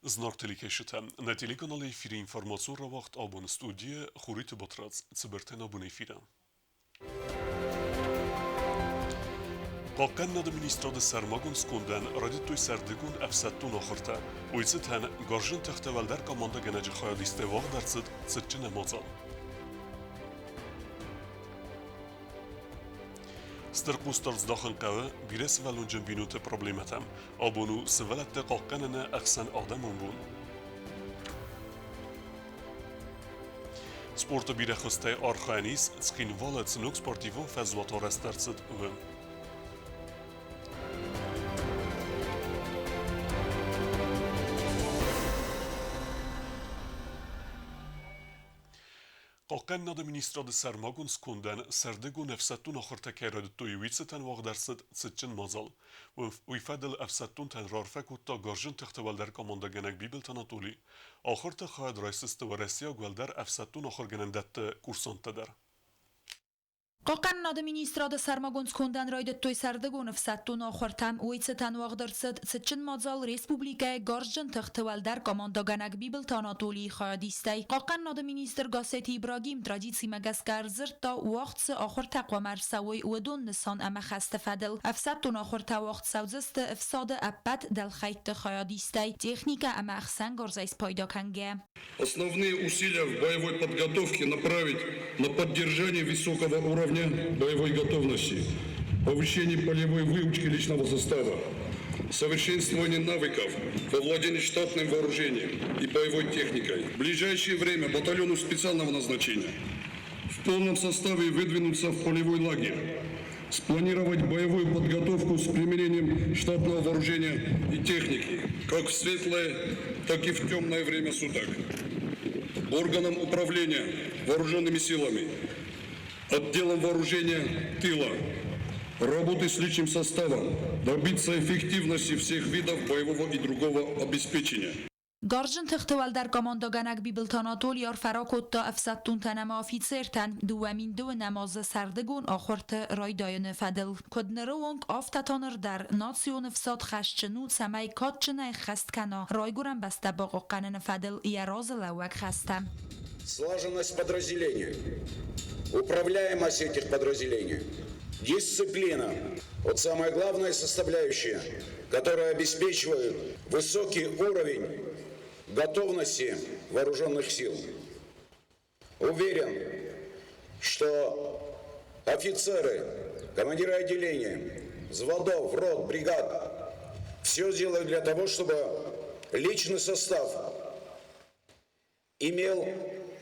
Знак телекешитем. На телеканале эфире информацию равахт абон студия Хурит Батрац цибертен абон эфира. Qalqqan administradı Sarmagun skundan radittoy sardigun afsattun oxirta. Uysitan Gorjin taxtavaldar komanda genaji xoyadiste vogdartsid tsitchina mozal. Stirqustal zdaxin qavi bires valunjin binute problematam. Abonu sivalatte qalqqanana axsan adamun bun. Sporta biraxistay arxanis tsqin valat snuk sportivon fazwator astartsid uvin. Qalqqan administradı Sarmagun skundan sardigun afsattun oxirta kayradittoy witsitan vogdarsid tsitchin mazal. Uyfadil afsattun tan rarfakutta Gorjin taxtavaldar komanda ganak bibeltan atuli. Oxirta xoyad raisiste va Rossiya gwaldar afsattun oxirganandatta kursanttadar. Qalqqan administradı Sarmagun skundan radittoy sardigun afsattun oxirtam witsitan vogdarsid tsitchin mazal Respublika Gorjin taxtavaldar komanda ganak bibeltan atuli xoyadistay. Qalqqan administr Gasset İbrahim traditsi magaskar zirta waqtsi oxir taqwamar sawi ودون نسان اما خسته فدل افسدتون آخر توقت سوزست افساد ابد دل خیت خیادیستی техника اما اخسن گرزایس пайда کنگه. Основные усилия в боевой подготовке направить на поддержание высокого уровня боевой готовности, повышение полевой выучки личного состава, совершенствование навыков во владении штатным вооружением и боевой техникой. В ближайшее время батальону специального назначения в полном составе выдвинуться в полевой лагерь, спланировать боевую подготовку с применением штатного вооружения и техники, как в светлое, так и в темное время суток. Органам управления вооруженными силами, отделом вооружения тыла, работы с личным составом, добиться эффективности всех видов боевого и другого обеспечения. Gorjin taxtavaldar komanda ganak bibeltan atol yar farakutta afsattun tanama officertan duamin do namaz sardigun oxirta raydayn fadil kodnerong aftataner dar nation fsad khashchnu samay kotchna khastkana rayguran basta baqaqqanan fadil yarazlawak khastam. Слаженность подразделения, управляемость этих подразделений, дисциплина – вот самая главная составляющая, которая обеспечивает высокий уровень готовности вооруженных сил. Уверен, что офицеры, командиры отделения, взводов, рот, бригад все делают для того, чтобы личный состав имел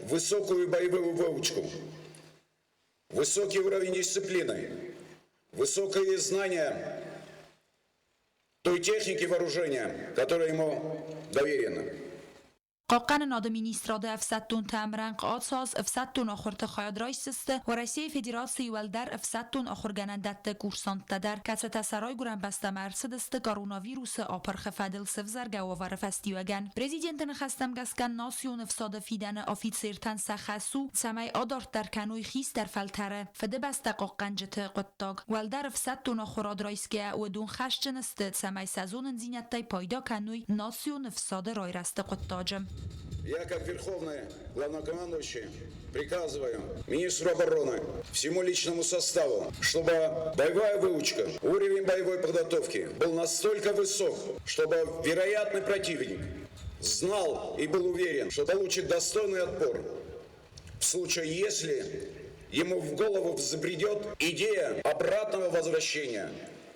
высокую боевую выучку, высокий уровень дисциплины, высокое знание той техники вооружения, которая ему доверена. Qalqqan administradı afsattun tamran qatsaz afsattun oxirta xoyad raisiste va Rossiya Federatsiya valdar afsattun oxirganandatta kursanttadar kasata saray guran basta Mercedeste koronavirus apar khafadil sevzarga wa festivagan prezidentin khastam gaskan nation afsada fidan officertan sakhasu samay adart dar kanoy khis dar faltare fede basta qalqqanjete qattag valdar afsattun oxirad raiske و دون khashcheneste samay sezonun zinyattay пайда kanoy nation afsada rayraste qattajem. Я, как верховный главнокомандующий, приказываю министру обороны, всему личному составу, чтобы боевая выучка, уровень боевой подготовки был настолько высок, чтобы вероятный противник знал и был уверен, что получит достойный отпор в случае, если ему в голову взбредет идея обратного возвращения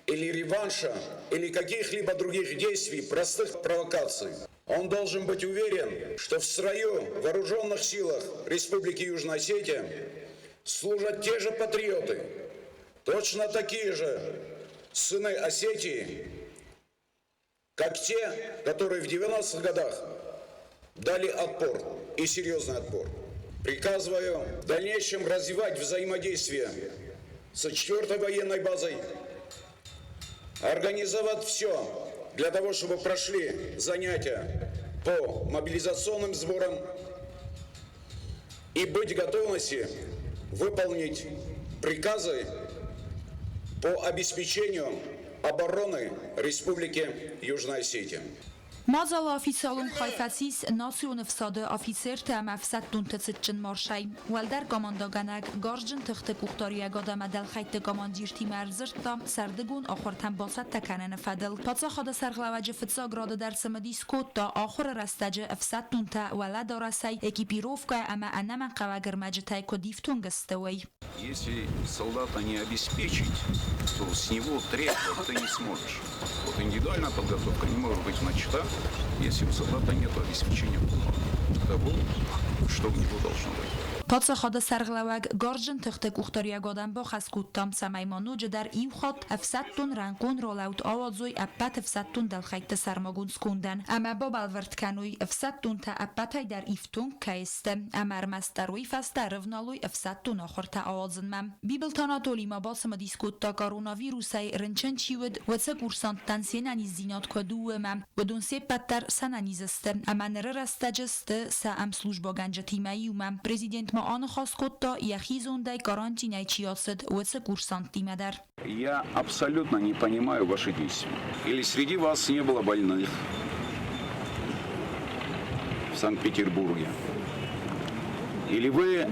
или реванша, или каких-либо других действий, простых провокаций. Он должен быть уверен, что в строю вооруженных силах Республики Южная Осетия служат те же патриоты, точно такие же сыны Осетии, как те, которые в 90-х годах дали отпор и серьезный отпор. Приказываю в дальнейшем развивать взаимодействие с 4-й военной базой, организовать все для того, чтобы прошли занятия по мобилизационным сборам и быть в готовности выполнить приказы по обеспечению обороны Республики Южная Осетия. Mazal ofisalum xayfasis nasiyon ifsadı officer tam afsattun tetsitchin marşay. Walder komandoganak garjin tıxtı kuxtariya gadama del xayt komandir timerzirta serdigun axır tambasat takanen fadil. Patsa xada serglavacı fitsa gradı dersimi diskot da axır rastacı afsattun ta wala darasay ekipirovka ama anama qavagirmacı tay kodiftun gastaway. Если солдата не обеспечить, то с него требовать ты не сможешь. Вот индивидуальная подготовка не может быть начата, если у солдата нет обеспечения того, что у него должно быть. Patsa xada serglavag garjin tıxtı kuxtariya gadan ba xaskuttam samaymanu jadar iw xat afsattun rankun rollout awadzoy appat afsattun del xayt sarmagun skundan. Ama ba balvertkanuy afsattun ta appatay dar iftun kaiste. Amar mastaruy fasta rivnaluy afsattun axırta awadzinmam. Bibeltana tolima basma diskutta koronavirusay rinchen chiwid wetsa kursanttan senanizzinat kaduwemam. Wadun sepattar sananiziste. Ama nirrastajiste sa am slujba ganja timayumam. Prezident آن خاص کتا یخیزون دای کارانتی نیچیاسد وڅ کورسانتی مدر. Я абсолютно не понимаю ваши действия. Или среди вас не было больных в Санкт-Петербурге? Или вы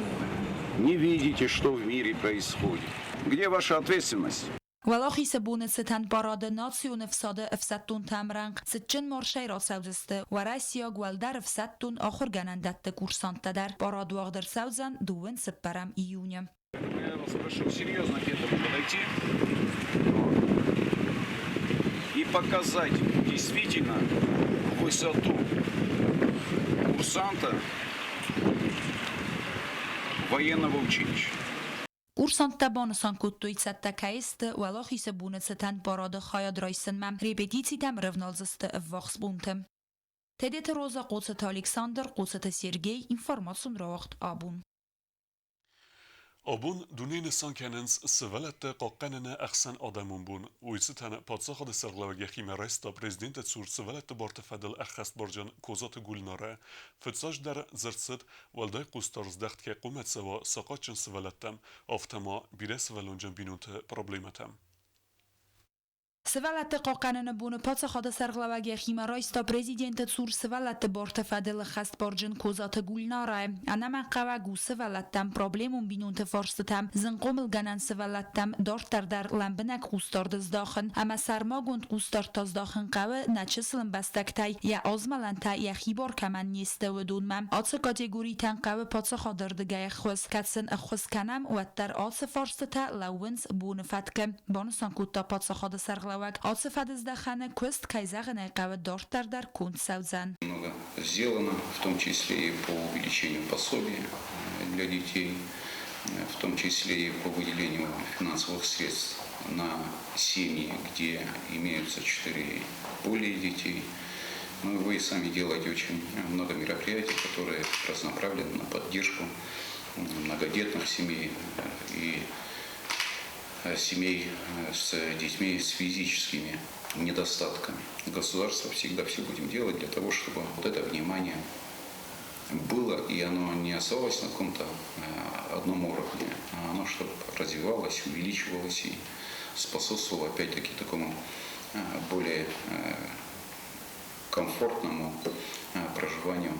не видите, что в мире происходит? Где ваша ответственность? ولاخی سبونه ستن باراد ناسیون افساده افساتون تمرنگ ستچن مرشی را سوزسته و راسیا گوالدر افساتون آخر گنندت کورسانت در باراد واقدر سوزن دوون سپرم ایونیم. Я вас прошу серьезно к этому подойти и показать действительно высоту курсанта военного училища. Kursant tabanosan kuttuit sattakayst walaxi sabune setan barade khayad raysen mam repetici tam revnalziste vachsbuntem. Tedet roza qotsat Alexander qotsat Sergey informatsion racht abun. Abun dunine sankenens sevelette qoqqanene axsan adamun bun. Uysitane patsaxada serglavagi ximeresta prezident sur sevelette bartefadel axast borjan kozat gulnare. Fitsaj dar zertset walday qustarz daxt ke qumet sava saqachin sevelettem aftama bires velonjan binute problematem. Sevalate qoqqanene bune patsa xada serglavagi ximerasta prezident sur sevalate bartefadel axast borjan kozat gulnare. Anama qavagu sevalattem problemum binute forstam zinqomil ganan sevalattem dortar dar lambenak qustardiz daxin ama sarmagund qustartaz daxin qawe nachislin bastaktay ya azmalanta ya xibor kaman niste wedunmam atsa kategori tan qawe patsa xadardigay xwes katsin xwes kanam wattar atsa forstata lawens bune fatke bonusan kutta patsa xada serglavag atsa fadizdaxane quest kayzagane qawe dortar dar kunt sauzan. Много сделано, в том числе и по увеличению пособия для детей, в том числе и по выделению финансовых средств на семьи, где имеются 4 и более детей. Ну, вы сами делаете очень много мероприятий, которые разнонаправлены на поддержку многодетных семей и семей с детьми с физическими недостатками. Государство всегда все будем делать для того, чтобы вот это внимание было, и оно не оставалось на каком-то одном уровне, а оно чтобы развивалось, увеличивалось и способствовало опять-таки такому более комфортному проживанию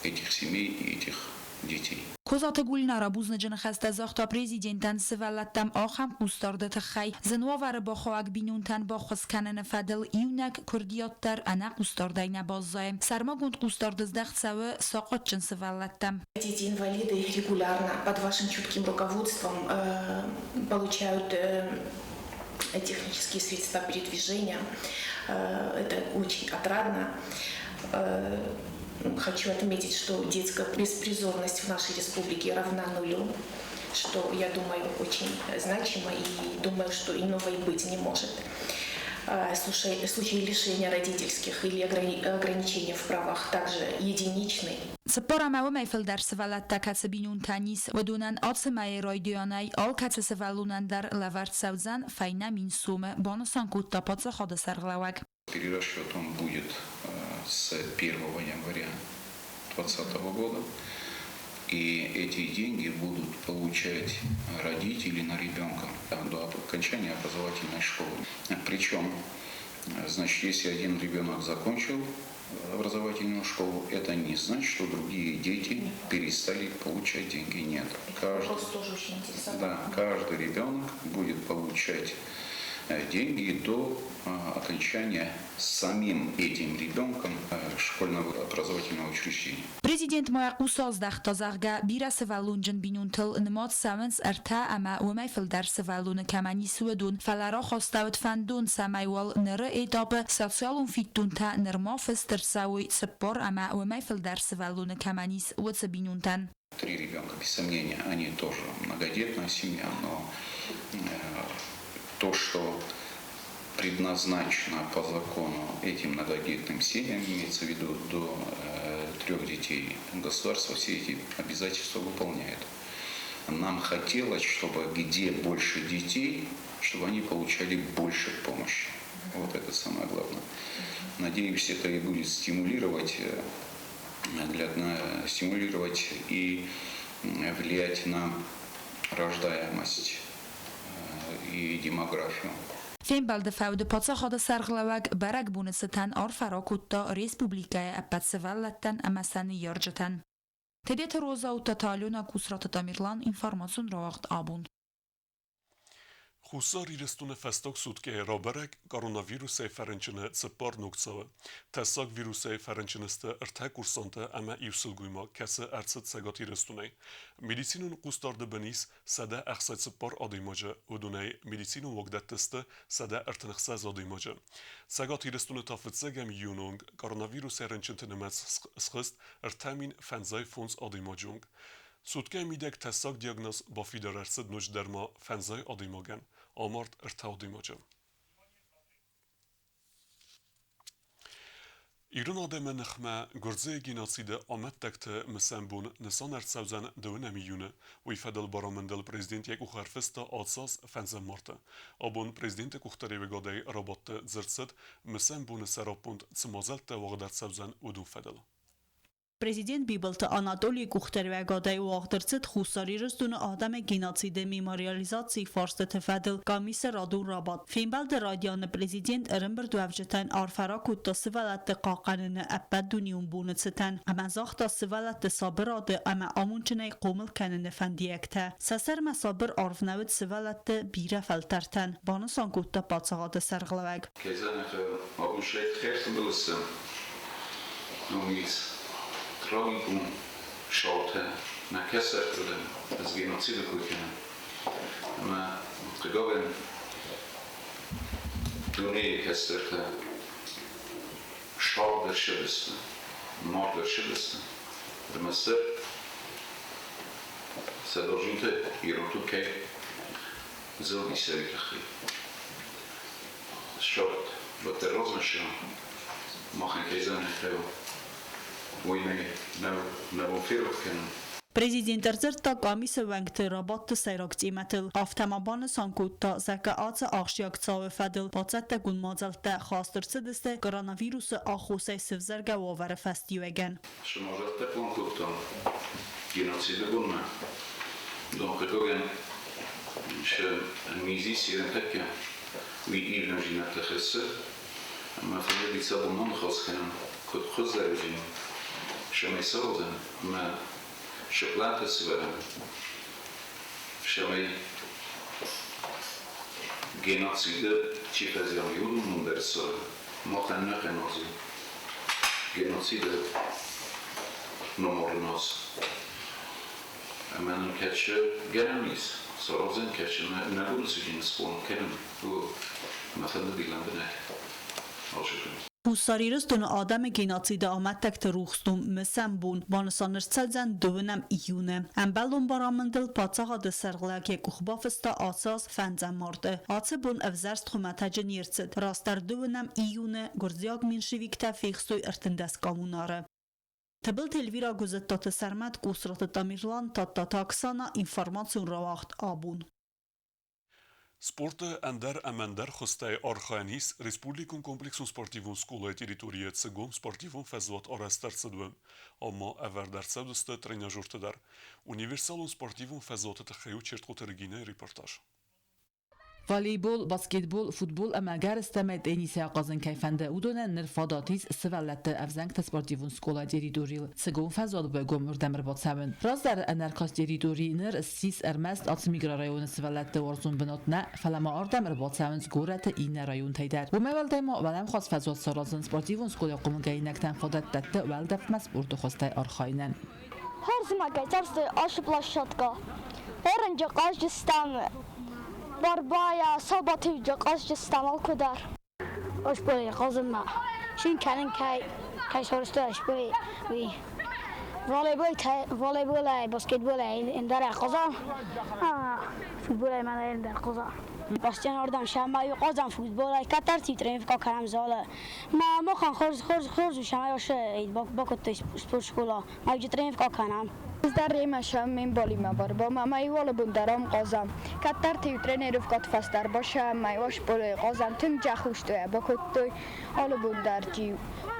этих семей и этих детей. Kozat gulnara buznajn xasta zaxta prezidentan sevalattam axam qustarda txay zanwavare ba xoag binuntan ba xoskanene fadel iunak kurdiyattar ana qustardayna bazzay sarmagund qustardizdaxtsawe saqatchin sevalattam. Дети инвалиды регулярно под вашим чутким руководством получают технические средства передвижения. Это очень отрадно. Хочу отметить, что детская беспризорность в нашей республике равна нулю, что, я думаю, очень значимо и думаю, что иного и быть не может. Случаи лишения родительских или ограничения в правах также единичны. Сапора маве филдар севалатта кацбинун танис ودونن آتسمای رایدیانای آل کاتسوالونن در لورد سوزن فاینا мин суме бонусан кутта паца хода серглавак. Перерасчет он будет с 1 января 2020 года. И эти деньги будут получать родители на ребенка до окончания образовательной школы. Причем Значит, если один ребенок закончил образовательную школу, это не значит, что другие дети перестали получать деньги. Нет. Вопрос тоже очень интересный. Да, каждый ребенок будет получать деньги до окончания самим этим ребенком школьного образовательного учреждения. Президент Moya 16 بیرسوالون بینونتل نماد سامنس ارتا اما و میفل در سوالون کمانی سودون فلارا خواستاوت فندون سمایوال نره ایتاب سوسیالون فیتون تا نرمافس ترساوی سپور اما و میفل در سوالون کمانیس و بینونتن. 3 ребенка, без сомнения, они тоже многодетная семья, но то, что предназначено по закону этим многодетным семьям, имеется в виду до 3 детей, государство все эти обязательства выполняет. Нам хотелось, чтобы где больше детей, чтобы они получали больше помощи. Вот это самое главное. Надеюсь, это и будет стимулировать и влиять на рождаемость и демографию. Fembelde faude patsachade serglawag bereg bunetsetan arfarakutta Respublikaya epetsevelleten emesen yarjeten. Tedet roza u tataluna kusrat tamirlan informasyon ravagt abun. Xusar iristune festok sutke raberek koronavirusay ferençine tsepar noktsava. Tessak virusay ferençiniste ertek kursante ama ivsulguyma kese ertset segat iristunay. Medicinun kustardı benis sada axsat tsepar adaymaca udunay medicinun vogdatteste sada ertenixsaz adaymaca. Segat iristune tafetsegem yunung koronavirus ferençintenemet schist ertamin fenzay fons adaymacung. Sutke midek tessak diagnoz ba fidererset nuj derma fenzay adaymagan. Amart ertaudimaca. İran ademe nexme gurze genocide amet tekte mesembun nesan ertsavzan dövne milyonu ve ifadel baramendel prezident yek uxarfesta atsas fenzem marta. Abun prezident uxtari ve gadey rabatte zertset mesembun serapund tsmazelte vagdarsavzan udun fedel. Prezident Bibalta Anatoliy Kuxtervegadayi uağdırcıt xusarîristûne ademe genocide memorializasyî farsda tefedil kamise radûn rabat. Fîmbelde radyane prezident erimbir duevjeten arfera kutta sivelette qaqanine epped duniyun bunetsiten. Ama zaxta sivelette sabirade ama amunçiney qomil kenine fendiyekte. Seser mesabir arvnevit sivelette bire felterten. Banısan kutta patsağade serglaveg. Kezanefe abun şey xertin bilirsin. Numiz. Tragikum schaute na kesertelen az genocide kujkene. Ma tregavem dunije keserte schauder schiliste, morder schiliste. Rmese sedorjinte irotuke zilgi sevitachi. Schaut, wat der rozmesha, machen kezane teo. Prezident erzerta kamise vengte rabatte seyrakti metil. Avtemabanı sankutta zeka atse akşiyak tsave fedil. Patsette gun mazelte xastırsı deste koronavirusu axusay sivzerge vavere festiyuegen. Şımazatte plankuttan genocide gunme. Donkekogen še mizi siren tekke. Vi ilna jinette xesse. Ama fedelica bundan xasken kut xuzerjin. شمی سازن ما شکلات سوارم شمی genocide ci fezjamiul munders motanna genozi genocide nomornos amanın keçe gelemeyiz sorozun keçe ne bulursun yine spon kelim bu mesela dilandene alışık. Xusarîristûne ademe genocide amet tekte ruxstum mesembûn banısanırtselzen dövünem iyûne. Embellûn baramendil patsaxa de serglakek uxbafista asas fenzem marde. Atse bun evzerst xumetecin yirtsit. Raster dövünem iyûne gurziyag minşivikte fêxsoy ertindes kamunare. Tebil telvira guzettate sermet kusratı tamirlan tatta taksana informasyon ravaxt abun. Sporte ender emender xostay arxanis Respublikun kompleksun sportivun skolay teritoriye tsegum sportivun fezvat arastar sedwem. Amma ever der sevdeste trenajorte der. Universalun sportivun fezvat texeyu çertkotergine reportaj. فاليبول باسكتبول فوتبول اما جارستم تنس قازن كيفنده ودون نرفاداتيس سوالت افزنگ تسپورتیون سکولا دیریدوریل سگون فزال به گمر دمر باتسمن راز در انرکاس دیریدوری نر سیس ارمست ات میگرا رایون سوالت ورزون بنات نه فلما آردمر باتسمن گورت این رایون تیدر و مول دایما ولم خاص فزال سرازن سپورتیون سکولا قوم گینک تنفادت دت ولدف مسبورد خواسته آرخاینن هر زمان گذشته آش پلاشتگاه هرنج قاش جستم بربایا صباتی جاقاش استعمال کدار اش بوی قازم ما شین کنن کی سرسته اش بوی وی والیبال بسکتبال این در قازم فوتبال من این در قازم باستیان آردم شما قازم فوتبال کتر تیترین فکر کنم زاله ما خان خورز شما باشه با کت اسپورت شکولا ما جترین فکر کنم در ریمشم من بالی مبار با مامای والا بندرام قازم کتر تیترین رفقات فستر باشه مایواش بالا قازم تم جخوشته با کت آل بندر جی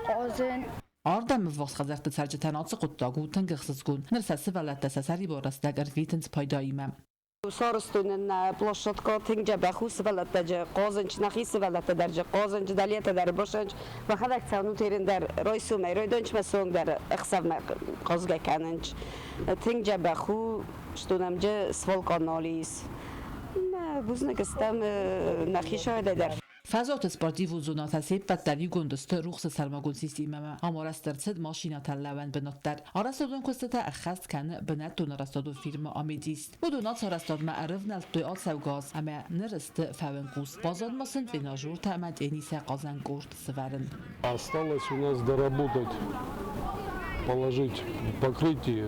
قازن آردم وقت خزرت سرچ تناس قطعه تنگخسزگون نرسه ولت تسری بارست دگر ویتنس پایداییم سارستون پلاشتگاه تنگ بخوس ولت در قازنج نخیس ولت در قازنج دلیت در باشنج و خدک سانو تیرن در رایسو می رای دانش مسون در اخسر قازگه کننج تنگ بخو شتونم جه سوال کانالیس نه بوزن کستم نخیشه در فضات سپورتیو زونات هستی بدلی گندست روخ سرماگون سیستم آمارست درصد ماشینات لون بناتر آرستادون کسته اخست کنه بنت دون رستادو فیلم آمیدیست بدونات سرستاد معرف نلتوی آل سوگاز اما نرست فونقوس بازاد ماسند و ناجور تعمد اینیسه قازن گورد سورن Осталось у нас доработать, положить покрытие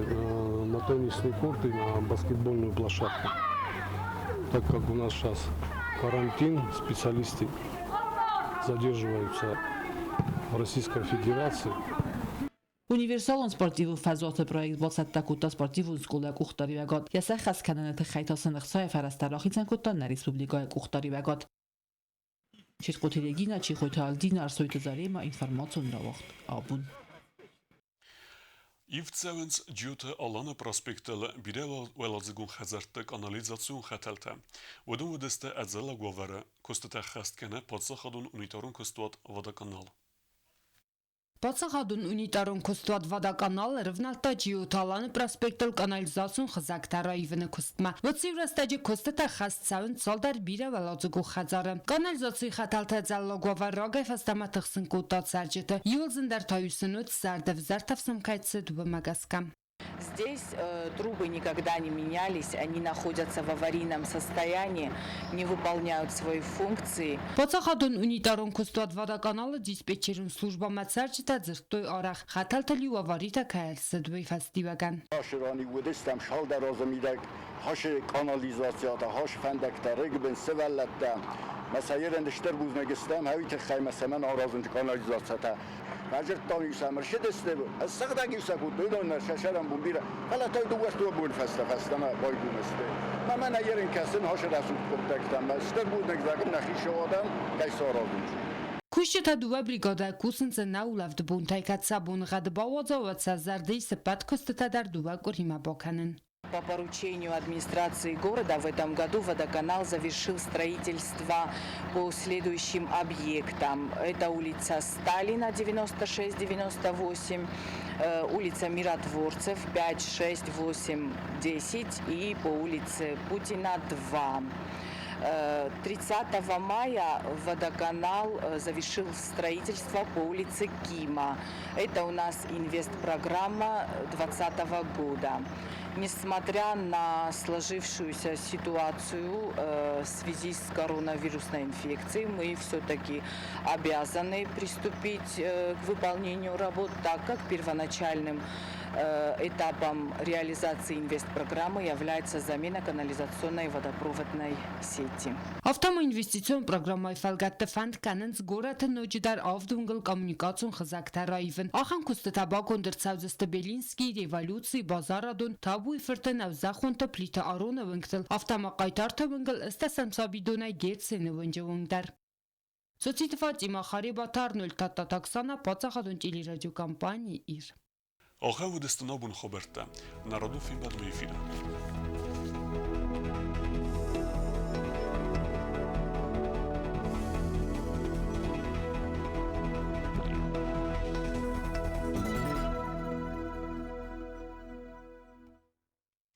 на теннисный корт и на баскетбольную площадку. Так как у нас сейчас карантин, специалисты задерживаются в Российской Федерации. Universalon sportivu fazot projekt bocat takuta sportivu skóla kuchtari vegat. Ja sechas kananete khaytasanych saje farastarakhitsan kutan na respublika kuchtari vegat. Чит qotilegina чи khoytaldina arsoyt zarema informacjon rawacht abun. Ивцевенс дюте алана проспектеле бирела велазгун хазарты канализацион хателте. Водун водесте адзела говоре костата хасткене подсахадун унитарун костуат водоканал. Բացախադուն ունիտարուն կոստուատ վադականալ ռվնալտա ջիութալանը պրասպեկտել կանալիզացուն խզակտարայիվնը կոստմա։ Վծի վրաստաջի կոստետա խաստցավն ծալդար բիրը վալածուգու խածարը։ Կանալիզացուի խատալթա ձալլոգովար ռոգայ վաստամատխսն կուտատ սարջետը։ Յուլզնդար թայուսնուտ սարդև զարտավսում կայցը դուբամագասկամ։ Здесь трубы никогда не менялись, они находятся в аварийном состоянии, не выполняют свои функции. Բացախադուն ունիտարուն կոստուատ վադականալը դիսպեչերուն служба մացարջտա ձրտոյ արախ խատալթալի ու ավարիտա կայալսը դուի ֆաստիվական։ Հաշրանի ուդեստամ շալ դարոզմիդակ հաշ կանալիզացիատա հաշ ֆանդակտարը գբեն սվալլատա Mesela dişler buzuna gitsem, havite kaymasam arazınca kanalizasyata. Acırttan yüksem, şiddetle bu. Sıkıda yüksek bu, duyduğunlar şaşıran bu bir. Hala toy duvar bu festama boydumeste. Ama ne yerin kesin haşırasın koptaktan. Dişler buzuna gitsem, nakişe adam, kaysa arazınca. Кущата дува бригада кусенце наулавд бунтайкатса бунгад бавадзаватса зардей сепат костата дар дува горима боканен. По поручению администрации города в этом году водоканал завершил строительство по следующим объектам. Это улица Сталина 96-98, улица Миротворцев 5, 6, 8, 10 и по улице Путина 2. 30 мая водоканал завершил строительство по улице Кима. Это у нас инвестпрограмма 2020 года. Несмотря на сложившуюся ситуацию в связи с коронавирусной инфекцией, мы все-таки обязаны приступить к выполнению работ, так как первоначальным этапом реализации инвестпрограммы является замена канализационной и водопроводной сети. Автомо инвестицион программой фалгатте фанд каненс гората ночидар авдунгл коммуникацион хазактарайвен. Ахан кустата кондерцаузесте стабилинский революции базарадун табуй фертен авзахонта плита арона венктел. Автомо кайтарта венгл истесен сабидонай герцене венжевунгдар. Социтфат има харибатар 0 таксана пацахадун телерадиокомпании ИР. آخه ودستنا بون خبرته نرادو فیلم بعد میفیلم